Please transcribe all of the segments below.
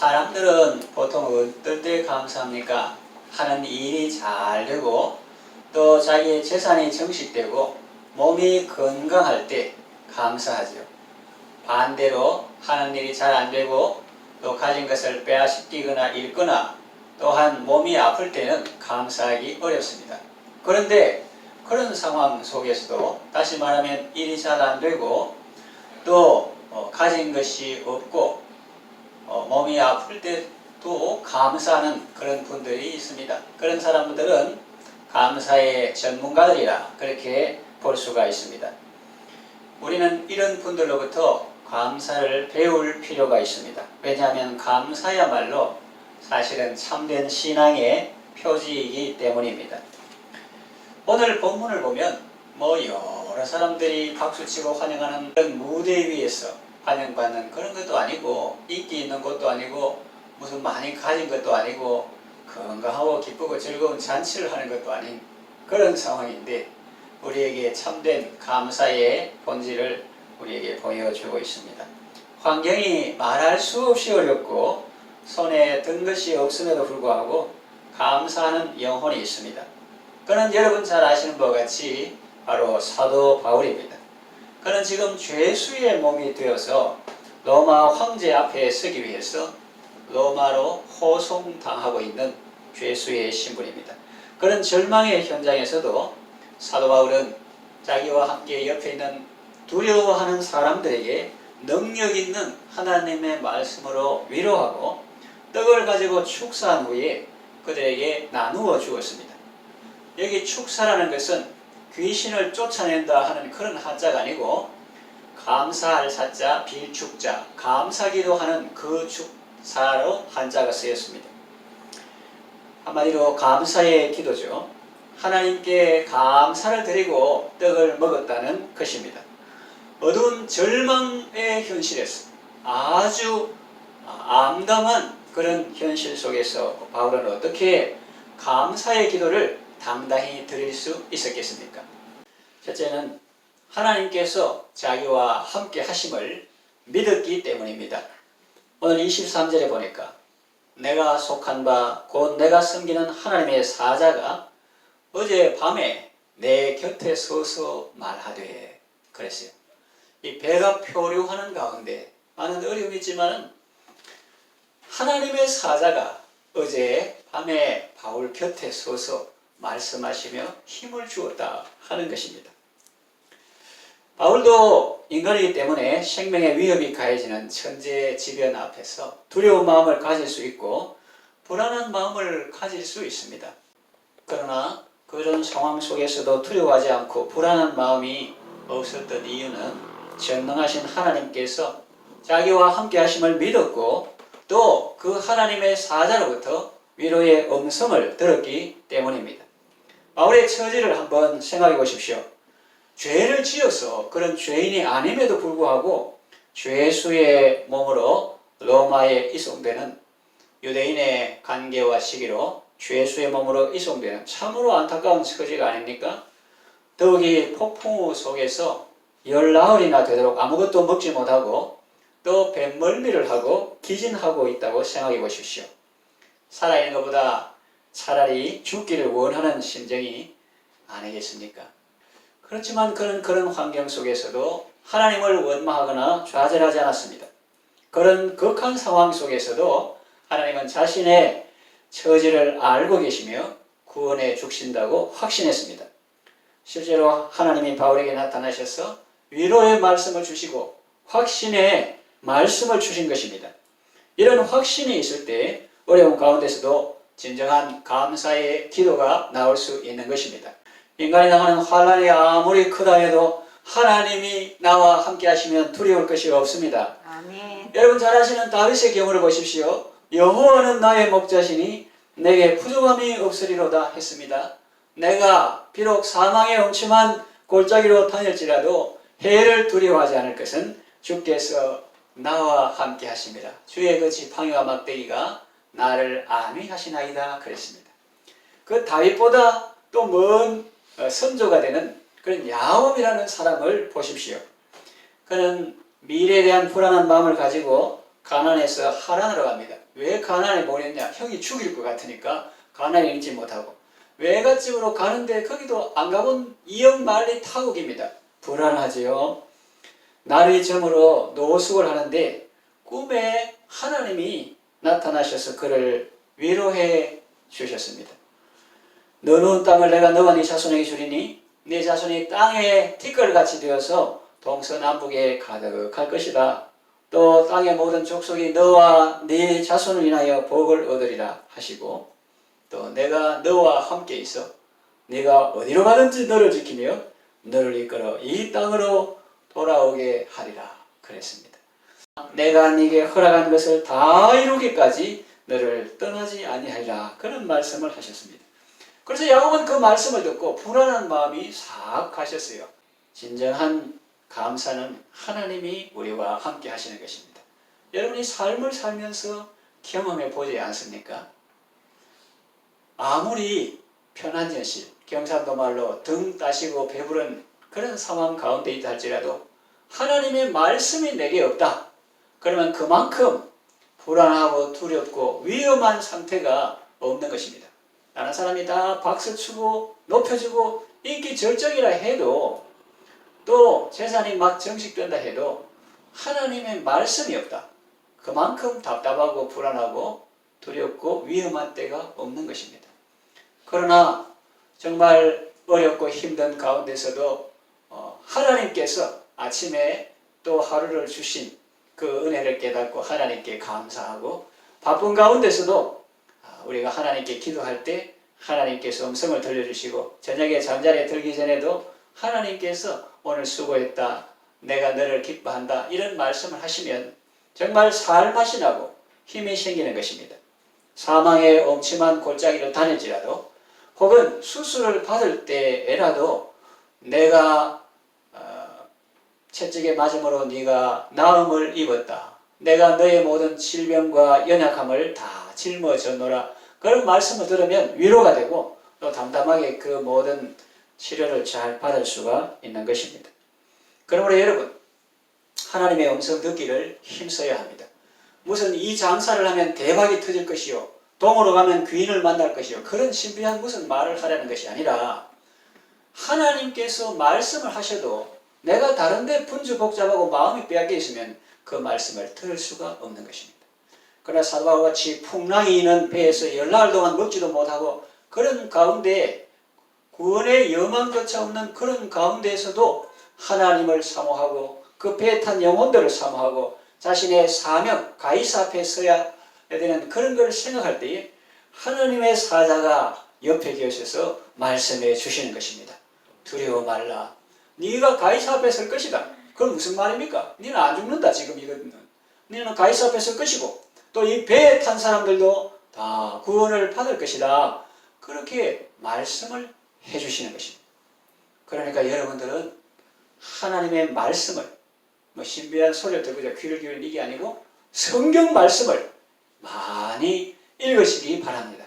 사람들은 보통 어떨 때 감사합니까? 하는 일이 잘 되고 또 자기의 재산이 정식되고 몸이 건강할 때 감사하죠. 반대로 하는 일이 잘 안 되고 또 가진 것을 빼앗기거나 잃거나 또한 몸이 아플 때는 감사하기 어렵습니다. 그런데 그런 상황 속에서도 다시 말하면 일이 잘 안 되고 또 가진 것이 없고 몸이 아플 때도 감사하는 그런 분들이 있습니다. 그런 사람들은 감사의 전문가들이라 그렇게 볼 수가 있습니다. 우리는 이런 분들로부터 감사를 배울 필요가 있습니다. 왜냐하면 감사야말로 사실은 참된 신앙의 표지이기 때문입니다. 오늘 본문을 보면 여러 사람들이 박수치고 환영하는 그런 무대 위에서 환영받는 그런 것도 아니고 인기 있는 것도 아니고 무슨 많이 가진 것도 아니고 건강하고 기쁘고 즐거운 잔치를 하는 것도 아닌 그런 상황인데 우리에게 참된 감사의 본질을 우리에게 보여주고 있습니다. 환경이 말할 수 없이 어렵고 손에 든 것이 없음에도 불구하고 감사하는 영혼이 있습니다. 그는 여러분 잘 아시는 바와 같이 바로 사도 바울입니다. 그는 지금 죄수의 몸이 되어서 로마 황제 앞에 서기 위해서 로마로 호송당하고 있는 죄수의 신분입니다. 그런 절망의 현장에서도 사도 바울은 자기와 함께 옆에 있는 두려워하는 사람들에게 능력 있는 하나님의 말씀으로 위로하고 떡을 가지고 축사한 후에 그들에게 나누어 주었습니다. 여기 축사라는 것은 귀신을 쫓아낸다 하는 그런 한자가 아니고 감사할 사자 빌축자 감사기도 하는 그 축사로 한자가 쓰였습니다. 한마디로 감사의 기도죠. 하나님께 감사를 드리고 떡을 먹었다는 것입니다. 어두운 절망의 현실에서 아주 암담한 그런 현실 속에서 바울은 어떻게 감사의 기도를 당당히 드릴 수 있었겠습니까? 첫째는 하나님께서 자기와 함께 하심을 믿었기 때문입니다. 오늘 23절에 보니까 내가 속한 바 곧 내가 섬기는 하나님의 사자가 어제 밤에 내 곁에 서서 말하되 그랬어요. 이 배가 표류하는 가운데 많은 어려움이 있지만 하나님의 사자가 어제 밤에 바울 곁에 서서 말씀하시며 힘을 주었다 하는 것입니다. 바울도 인간이기 때문에 생명의 위협이 가해지는 천재지변 앞에서 두려운 마음을 가질 수 있고 불안한 마음을 가질 수 있습니다. 그러나 그런 상황 속에서도 두려워하지 않고 불안한 마음이 없었던 이유는 전능하신 하나님께서 자기와 함께 하심을 믿었고 또 그 하나님의 사자로부터 위로의 음성을 들었기 때문입니다. 바울의 처지를 한번 생각해 보십시오. 죄를 지어서 그런 죄인이 아님에도 불구하고 죄수의 몸으로 로마에 이송되는 유대인의 관계와 시기로 죄수의 몸으로 이송되는 참으로 안타까운 처지가 아닙니까? 더욱이 폭풍우 속에서 열나흘이나 되도록 아무것도 먹지 못하고 또 뱃멀미를 하고 기진하고 있다고 생각해 보십시오. 살아있는 것보다 차라리 죽기를 원하는 심정이 아니겠습니까? 그렇지만 그런 환경 속에서도 하나님을 원망하거나 좌절하지 않았습니다. 그런 극한 상황 속에서도 하나님은 자신의 처지를 알고 계시며 구원해 주신다고 확신했습니다. 실제로 하나님이 바울에게 나타나셔서 위로의 말씀을 주시고 확신의 말씀을 주신 것입니다. 이런 확신이 있을 때 어려운 가운데서도 진정한 감사의 기도가 나올 수 있는 것입니다. 인간이 당하는 환난이 아무리 크다 해도 하나님이 나와 함께 하시면 두려울 것이 없습니다. 아멘. 여러분 잘 아시는 다윗의 경우를 보십시오. 여호와는 나의 목자시니 내게 부족함이 없으리로다 했습니다. 내가 비록 사망의 음침한 골짜기로 다닐지라도 해를 두려워하지 않을 것은 주께서 나와 함께 하십니다. 주의 그 지팡이와 막대기가 나를 안위하시나이다 그랬습니다. 그 다윗보다 또 먼 선조가 되는 그런 야곱이라는 사람을 보십시오. 그는 미래에 대한 불안한 마음을 가지고 가난해서 하란으로 갑니다. 왜 가난에 보냈냐? 형이 죽일 것 같으니까 가난에 있지 못하고. 외갓집으로 가는데 거기도 안 가본 이역만리 타국입니다. 불안하지요. 날이 저물어 노숙을 하는데 꿈에 하나님이 나타나셔서 그를 위로해 주셨습니다. 너 누운 땅을 내가 너와 네 자손에게 주리니 네 자손이 땅의 티끌같이 되어서 동서남북에 가득할 것이다. 또 땅의 모든 족속이 너와 네 자손을 인하여 복을 얻으리라 하시고 또 내가 너와 함께 있어 네가 어디로 가든지 너를 지키며 너를 이끌어 이 땅으로 돌아오게 하리라 그랬습니다. 내가 네게 허락한 것을 다 이루기까지 너를 떠나지 아니하리라 그런 말씀을 하셨습니다. 그래서 야곱은 그 말씀을 듣고 불안한 마음이 싹 가셨어요. 진정한 감사는 하나님이 우리와 함께 하시는 것입니다. 여러분이 삶을 살면서 경험해 보지 않습니까? 아무리 편한 현실, 경상도 말로 등 따시고 배부른 그런 상황 가운데 있다 할지라도 하나님의 말씀이 내게 없다. 그러면 그만큼 불안하고 두렵고 위험한 상태가 없는 것입니다. 다른 사람이 다 박수치고 높여주고 인기 절정이라 해도 또 재산이 막 정식된다 해도 하나님의 말씀이 없다. 그만큼 답답하고 불안하고 두렵고 위험한 때가 없는 것입니다. 그러나 정말 어렵고 힘든 가운데서도 하나님께서 아침에 또 하루를 주신 그 은혜를 깨닫고 하나님께 감사하고 바쁜 가운데서도 우리가 하나님께 기도할 때 하나님께서 음성을 들려주시고 저녁에 잠자리에 들기 전에도 하나님께서 오늘 수고했다. 내가 너를 기뻐한다. 이런 말씀을 하시면 정말 살맛이 나고 힘이 생기는 것입니다. 사망의 엄침한 골짜기를 다닐지라도 혹은 수술을 받을 때에라도 내가 채찍에 맞음으로 네가 나음을 입었다. 내가 너의 모든 질병과 연약함을 다 짊어졌노라. 그런 말씀을 들으면 위로가 되고 또 담담하게 그 모든 치료를 잘 받을 수가 있는 것입니다. 그러므로 여러분 하나님의 음성 듣기를 힘써야 합니다. 무슨 이 장사를 하면 대박이 터질 것이요 동으로 가면 귀인을 만날 것이요 그런 신비한 무슨 말을 하려는 것이 아니라 하나님께서 말씀을 하셔도 내가 다른데 분주복잡하고 마음이 빼앗겨 있으면 그 말씀을 들을 수가 없는 것입니다. 그러나 사도 바울과 같이 풍랑이 있는 배에서 열나흘 동안 먹지도 못하고 그런 가운데 구원의 여망조차 없는 그런 가운데에서도 하나님을 사모하고 그 배에 탄 영혼들을 사모하고 자신의 사명, 가이사 앞에 서야 되는 그런 걸 생각할 때에 하나님의 사자가 옆에 계셔서 말씀해 주시는 것입니다. 두려워 말라. 네가 가이사 앞에 설 것이다. 그건 무슨 말입니까? 너는 안 죽는다 지금 이거는. 너는 가이사 앞에 설 것이고 또 이 배에 탄 사람들도 다 구원을 받을 것이다. 그렇게 말씀을 해주시는 것입니다. 그러니까 여러분들은 하나님의 말씀을 신비한 소리를 들고 귀를 기울이는 이게 아니고 성경 말씀을 많이 읽으시기 바랍니다.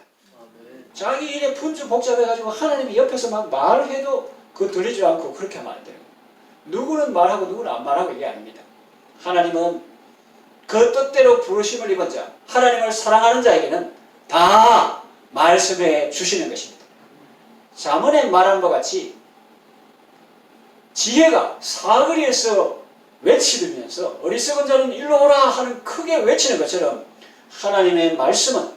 자기 일에 분주 복잡해가지고 하나님이 옆에서 막 말을 해도 그거 들리지 않고 그렇게 하면 안 돼요. 누구는 말하고 누구는 안 말하고 이게 아닙니다. 하나님은 그 뜻대로 부르심을 입은 자, 하나님을 사랑하는 자에게는 다 말씀해 주시는 것입니다. 잠언에 말한 것 같이 지혜가 사거리에서 외치면서 어리석은 자는 일로 오라 하는 크게 외치는 것처럼 하나님의 말씀은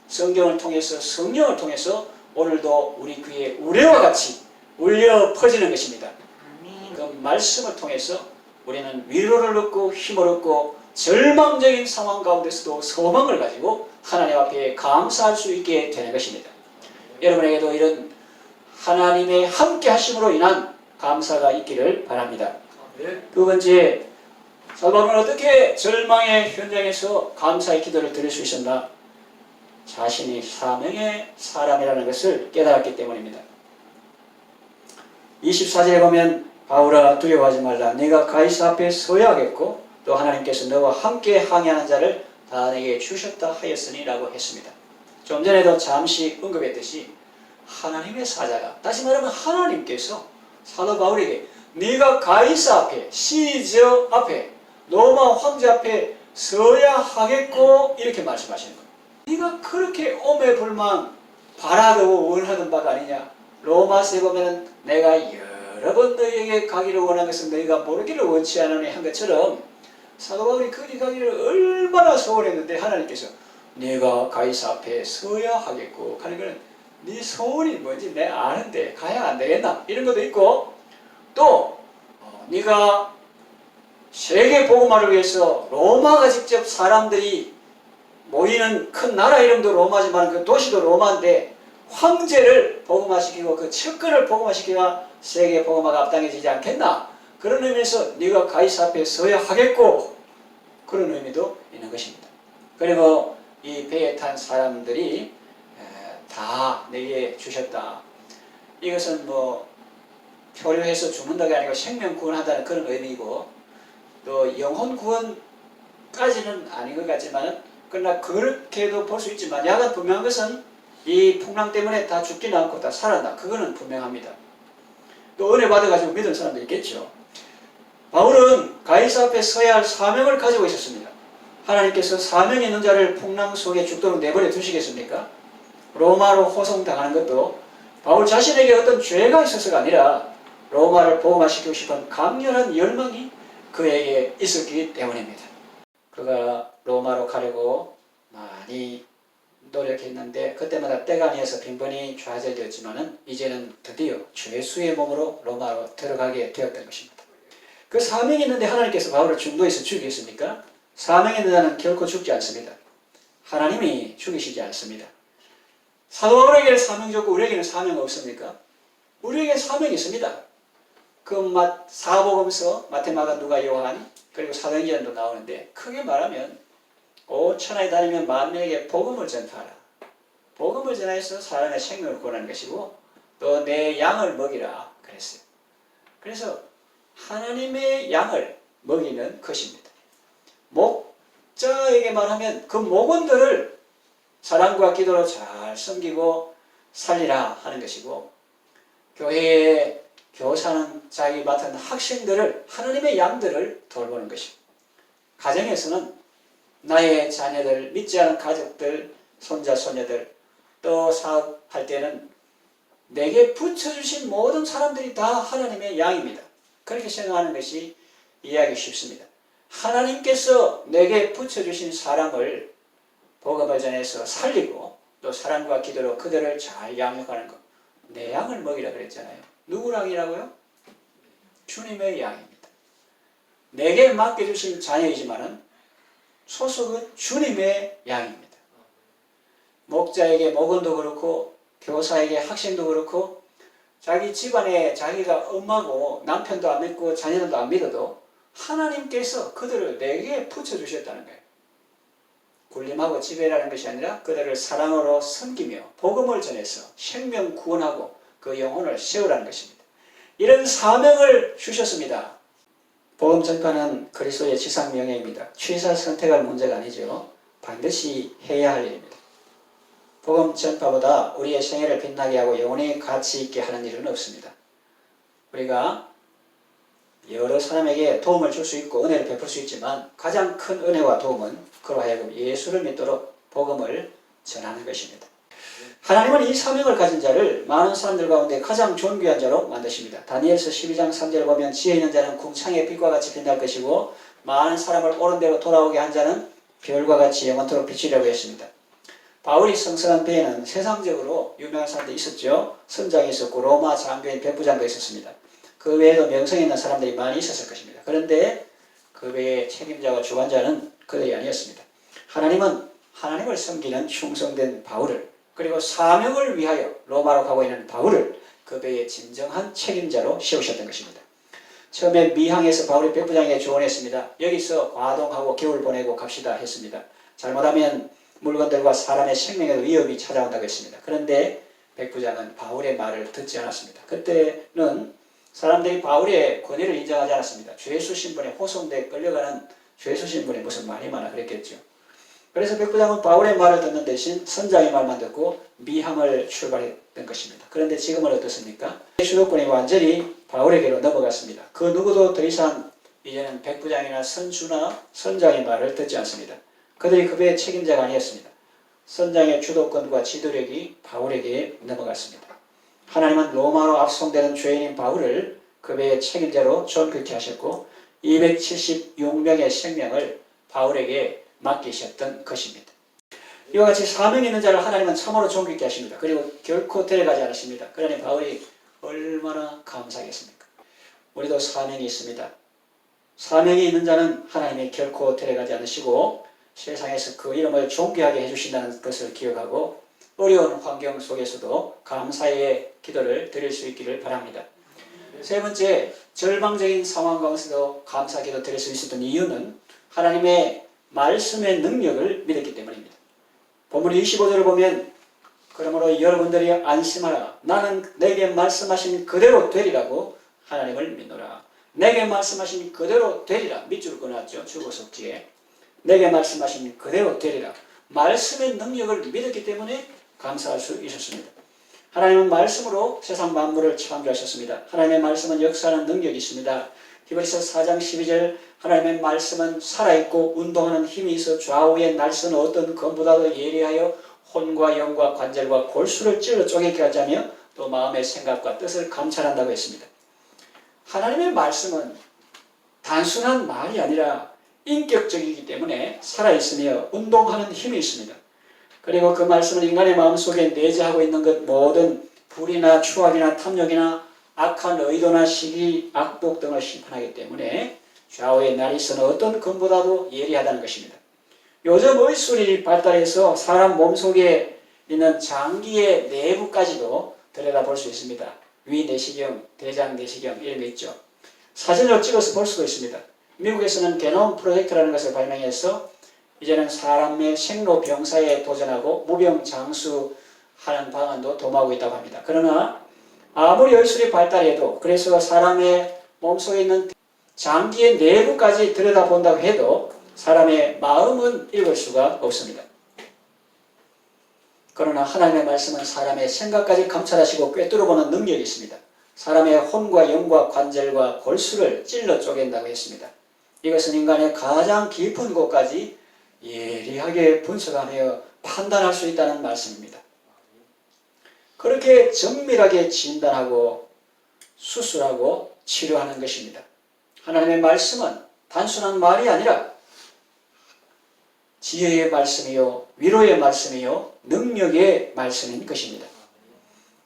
성경을 통해서 성령을 통해서 오늘도 우리 귀에 우레와 같이 울려 퍼지는 것입니다. 그 말씀을 통해서 우리는 위로를 얻고 힘을 얻고 절망적인 상황 가운데서도 소망을 가지고 하나님 앞에 감사할 수 있게 되는 것입니다. 여러분에게도 이런 하나님의 함께 하심으로 인한 감사가 있기를 바랍니다. 두 번째, 사도 바울은 어떻게 절망의 현장에서 감사의 기도를 드릴 수 있었나? 자신이 사명의 사람이라는 것을 깨달았기 때문입니다. 24절에 보면 바울아 두려워하지 말라. 네가 가이사 앞에 서야 하겠고 또 하나님께서 너와 함께 항해하는 자를 다 내게 주셨다 하였으니 라고 했습니다. 좀 전에도 잠시 언급했듯이 하나님의 사자가, 다시 말하면 하나님께서 사도 바울에게 네가 가이사 앞에, 시저 앞에, 로마 황제 앞에 써야 하겠고 이렇게 말씀하시는 거예요. 네가 그렇게 오매불망 바라고 원하던 바가 아니냐. 로마서에 보면 내가 여러 번 너희에게 가기를 원한 것은 너희가 모르기를 원치 않으니 한 것처럼 사도 바울이 그리 가기를 얼마나 소원했는데 하나님께서 네가 가이사 앞에 서야 하겠고 하는 거는 네 소원이 뭔지 내가 아는데 가야 안 되겠나 이런 것도 있고 또 네가 세계 복음화를 위해서 로마가 직접 사람들이 모이는 큰 나라 이름도 로마지만 그 도시도 로마인데 황제를 복음화시키고 그 측근을 복음화시키가 세계 복음화가 앞당겨지지 않겠나 그런 의미에서 네가 가이사 앞에 서야 하겠고 그런 의미도 있는 것입니다. 그리고 이 배에 탄 사람들이 다 내게 주셨다. 이것은 뭐 표류해서 죽는다가 아니고 생명 구원하다는 그런 의미이고 또 영혼 구원까지는 아닌 것 같지만 그러나 그렇게도 볼 수 있지만 약간 분명한 것은 이 풍랑 때문에 다 죽지는 않고 다 살았다. 그거는 분명합니다. 또 은혜 받아가지고 믿은 사람도 있겠죠. 바울은 가이사 앞에 서야 할 사명을 가지고 있었습니다. 하나님께서 사명 있는 자를 풍랑 속에 죽도록 내버려 두시겠습니까? 로마로 호송당하는 것도 바울 자신에게 어떤 죄가 있어서가 아니라 로마를 복음화시키고 싶은 강렬한 열망이 그에게 있었기 때문입니다. 그가 로마로 가려고 많이 노력했는데 그때마다 때가 아니어서 빈번히 좌절되었지만은 이제는 드디어 죄수의 몸으로 로마로 들어가게 되었던 것입니다. 그 사명이 있는데 하나님께서 바울을 중도에서 죽이겠습니까? 사명이 있는 자는 결코 죽지 않습니다. 하나님이 죽이시지 않습니다. 사도 바울에게는 사명 줬고 우리에게는 사명 없습니까? 우리에게 사명이 있습니다. 그 사복음서 마태마가 누가 요한 그리고 사도행전도 나오는데 크게 말하면 온 천하에 다니면 만민에게 복음을 전파하라. 복음을 전하여서 사람의 생명을 구원하는 것이고 또 내 양을 먹이라 그랬어요. 그래서 하나님의 양을 먹이는 것입니다. 목자에게 말하면 그 목원들을 사랑과 기도로 잘 섬기고 살리라 하는 것이고 교회의 교사는 자기 맡은 학생들을 하나님의 양들을 돌보는 것입니다. 가정에서는 나의 자녀들, 믿지 않은 가족들, 손자, 손녀들 또 사업할 때는 내게 붙여주신 모든 사람들이 다 하나님의 양입니다. 그렇게 생각하는 것이 이해하기 쉽습니다. 하나님께서 내게 붙여주신 사람을 복음을 전해서 살리고 또 사랑과 기도로 그들을 잘 양육하는 것. 내 양을 먹이라 그랬잖아요. 누구 양이라고요? 주님의 양입니다. 내게 맡겨주신 자녀이지만은 소속은 주님의 양입니다. 목자에게 목원도 그렇고 교사에게 학생도 그렇고 자기 집안에 자기가 엄마고 남편도 안 믿고 자녀들도 안 믿어도 하나님께서 그들을 내게 붙여주셨다는 거예요. 군림하고 지배라는 것이 아니라 그들을 사랑으로 섬기며 복음을 전해서 생명 구원하고 그 영혼을 세우라는 것입니다. 이런 사명을 주셨습니다. 복음 전파는 그리스도의 지상 명예입니다. 취사 선택할 문제가 아니죠. 반드시 해야 할 일입니다. 복음 전파보다 우리의 생애를 빛나게 하고 영원히 가치 있게 하는 일은 없습니다. 우리가 여러 사람에게 도움을 줄 수 있고 은혜를 베풀 수 있지만 가장 큰 은혜와 도움은 그로 하여금 예수를 믿도록 복음을 전하는 것입니다. 하나님은 이 사명을 가진 자를 많은 사람들 가운데 가장 존귀한 자로 만드십니다. 다니엘서 12장 3절을 보면 지혜 있는 자는 궁창의 빛과 같이 빛날 것이고 많은 사람을 옳은 대로 돌아오게 한 자는 별과 같이 영원토록 비치려고 했습니다. 바울이 성성한 배에는 세상적으로 유명한 사람들이 있었죠. 선장이 있었고 로마 장교인 백부장도 있었습니다. 그 외에도 명성 있는 사람들이 많이 있었을 것입니다. 그런데 그 외에 책임자와 주관자는 그들이 아니었습니다. 하나님은 하나님을 섬기는 충성된 바울을 그리고 사명을 위하여 로마로 가고 있는 바울을 그 배의 진정한 책임자로 세우셨던 것입니다. 처음에 미항에서 바울이 백부장에게 조언했습니다. 여기서 과동하고 겨울 보내고 갑시다 했습니다. 잘못하면 물건들과 사람의 생명에도 위협이 찾아온다고 했습니다. 그런데 백부장은 바울의 말을 듣지 않았습니다. 그때는 사람들이 바울의 권위를 인정하지 않았습니다. 죄수 신분에 호송돼 끌려가는 죄수 신분에 무슨 말이 많아 그랬겠죠. 그래서 백부장은 바울의 말을 듣는 대신 선장의 말만 듣고 미항을 출발했던 것입니다. 그런데 지금은 어떻습니까? 주도권이 완전히 바울에게로 넘어갔습니다. 그 누구도 더 이상 이제는 백부장이나 선주나 선장의 말을 듣지 않습니다. 그들이 그 배의 책임자가 아니었습니다. 선장의 주도권과 지도력이 바울에게 넘어갔습니다. 하나님은 로마로 압송되는 죄인인 바울을 그 배의 책임자로 존귀케 하셨고 276명의 생명을 바울에게 맡기셨던 것입니다. 이와 같이 사명이 있는 자를 하나님은 참으로 존귀케 하십니다. 그리고 결코 데려가지 않으십니다. 그러니 바울이 얼마나 감사하겠습니까? 우리도 사명이 있습니다. 사명이 있는 자는 하나님이 결코 데려가지 않으시고 세상에서 그 이름을 존귀하게 해주신다는 것을 기억하고 어려운 환경 속에서도 감사의 기도를 드릴 수 있기를 바랍니다. 세 번째, 절망적인 상황 가운데서도 감사기도 드릴 수 있었던 이유는 하나님의 말씀의 능력을 믿었기 때문입니다. 본문 25절을 보면 그러므로 여러분들이 안심하라. 나는 내게 말씀하신 그대로 되리라고 하나님을 믿노라. 내게 말씀하신 그대로 되리라. 밑줄을 끊어놨죠. 주거속지에. 내게 말씀하신 그대로 되리라. 말씀의 능력을 믿었기 때문에 감사할 수 있었습니다. 하나님은 말씀으로 세상 만물을 창조하셨습니다. 하나님의 말씀은 역사하는 능력이 있습니다. 히브리서 4장 12절 하나님의 말씀은 살아있고 운동하는 힘이 있어 좌우의 날선 어떤 검보다도 예리하여 혼과 영과 관절과 골수를 찔러 쪼개게 하자며 또 마음의 생각과 뜻을 감찰한다고 했습니다. 하나님의 말씀은 단순한 말이 아니라 인격적이기 때문에 살아있으며 운동하는 힘이 있습니다. 그리고 그 말씀은 인간의 마음속에 내재하고 있는 것 모든 불이나 추악이나 탐욕이나 악한 의도나 시기, 악독 등을 심판하기 때문에 좌우의 날이 서는 어떤 검보다도 예리하다는 것입니다. 요즘 의술이 발달해서 사람 몸속에 있는 장기의 내부까지도 들여다볼 수 있습니다. 위내시경, 대장내시경 이런 거 있죠. 사진으로 찍어서 볼 수도 있습니다. 미국에서는 게놈 프로젝트라는 것을 발명해서 이제는 사람의 생로병사에 도전하고 무병장수하는 방안도 도모하고 있다고 합니다. 그러나 아무리 의술이 발달해도 그래서 사람의 몸속에 있는 장기의 내부까지 들여다본다고 해도 사람의 마음은 읽을 수가 없습니다. 그러나 하나님의 말씀은 사람의 생각까지 감찰하시고 꿰뚫어보는 능력이 있습니다. 사람의 혼과 영과 관절과 골수를 찔러 쪼갠다고 했습니다. 이것은 인간의 가장 깊은 곳까지 예리하게 분석하며 판단할 수 있다는 말씀입니다. 그렇게 정밀하게 진단하고 수술하고 치료하는 것입니다. 하나님의 말씀은 단순한 말이 아니라 지혜의 말씀이요 위로의 말씀이요 능력의 말씀인 것입니다.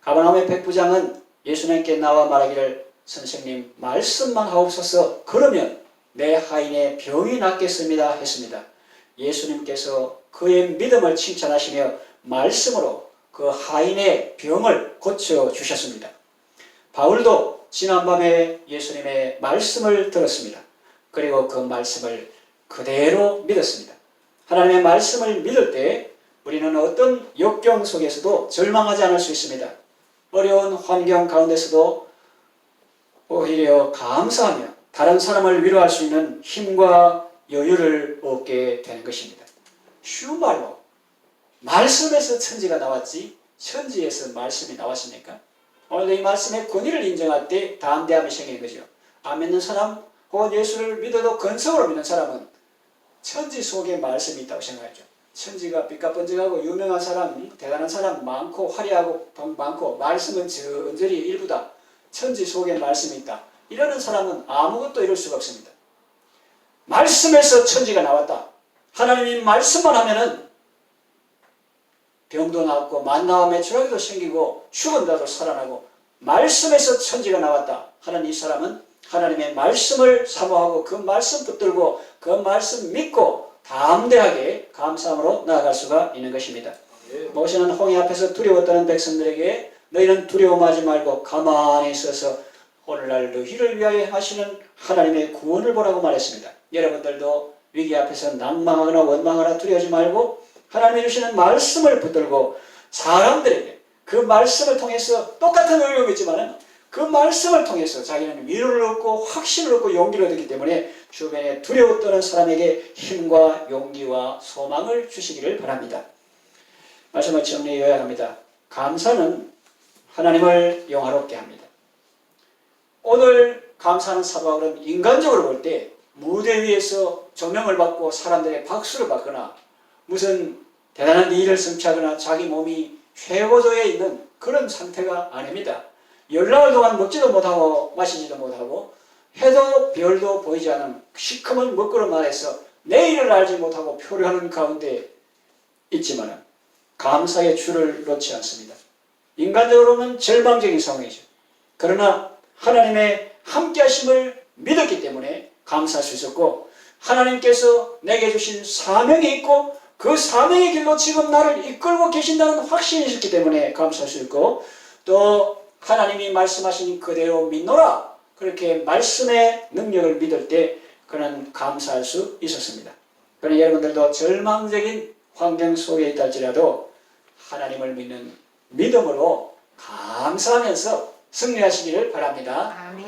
가버나움의 백부장은 예수님께 나와 말하기를 선생님 말씀만 하옵소서 그러면 내 하인의 병이 낫겠습니다 했습니다. 예수님께서 그의 믿음을 칭찬하시며 말씀으로 그 하인의 병을 고쳐주셨습니다. 바울도 지난밤에 예수님의 말씀을 들었습니다. 그리고 그 말씀을 그대로 믿었습니다. 하나님의 말씀을 믿을 때 우리는 어떤 역경 속에서도 절망하지 않을 수 있습니다. 어려운 환경 가운데서도 오히려 감사하며 다른 사람을 위로할 수 있는 힘과 여유를 얻게 되는 것입니다. 쉬운 말로 말씀에서 천지가 나왔지 천지에서 말씀이 나왔습니까? 오늘도 이 말씀의 권위를 인정할 때 담대함이 생기는 거죠. 안 믿는 사람 혹은 예수를 믿어도 근성으로 믿는 사람은 천지 속에 말씀이 있다고 생각하죠. 천지가 빛과 번쩍하고 유명한 사람, 대단한 사람 많고 화려하고 많고 말씀은 전절히 일부다. 천지 속에 말씀이 있다. 이러는 사람은 아무것도 이룰 수가 없습니다. 말씀에서 천지가 나왔다. 하나님이 말씀만 하면은 병도 낫고 만나와 매출하기도 생기고 죽은 자도 살아나고 말씀에서 천지가 나왔다 하는 이 사람은 하나님의 말씀을 사모하고 그 말씀 붙들고 그 말씀 믿고 담대하게 감사함으로 나아갈 수가 있는 것입니다. 모세는 홍해 앞에서 두려웠다는 백성들에게 너희는 두려워하지 말고 가만히 있어서 오늘날 너희를 위하여 하시는 하나님의 구원을 보라고 말했습니다. 여러분들도 위기 앞에서 낭망하거나 원망하거나 두려워하지 말고 하나님이 주시는 말씀을 붙들고 사람들에게 그 말씀을 통해서 똑같은 어려움이 있지만 그 말씀을 통해서 자기는 위로를 얻고 확신을 얻고 용기를 얻기 때문에 주변에 두려워 떠는 사람에게 힘과 용기와 소망을 주시기를 바랍니다. 말씀을 정리해 요약합니다. 감사는 하나님을 영화롭게 합니다. 오늘 감사하는 사도 바울은 인간적으로 볼 때 무대 위에서 조명을 받고 사람들의 박수를 받거나 무슨 대단한 일을 성취하거나 자기 몸이 최고조에 있는 그런 상태가 아닙니다. 열나흘 동안 먹지도 못하고 마시지도 못하고 해도 별도 보이지 않은 시커먼 먹구름 아래서 내일을 알지 못하고 표류하는 가운데 있지만 감사의 줄을 놓지 않습니다. 인간적으로는 절망적인 상황이죠. 그러나 하나님의 함께하심을 믿었기 때문에 감사할 수 있었고 하나님께서 내게 주신 사명이 있고 그 사명의 길로 지금 나를 이끌고 계신다는 확신이 있었기 때문에 감사할 수 있고 또 하나님이 말씀하신 그대로 믿노라 그렇게 말씀의 능력을 믿을 때 그는 감사할 수 있었습니다. 그러나 여러분들도 절망적인 환경 속에 있다 할지라도 하나님을 믿는 믿음으로 감사하면서 승리하시기를 바랍니다. 아멘.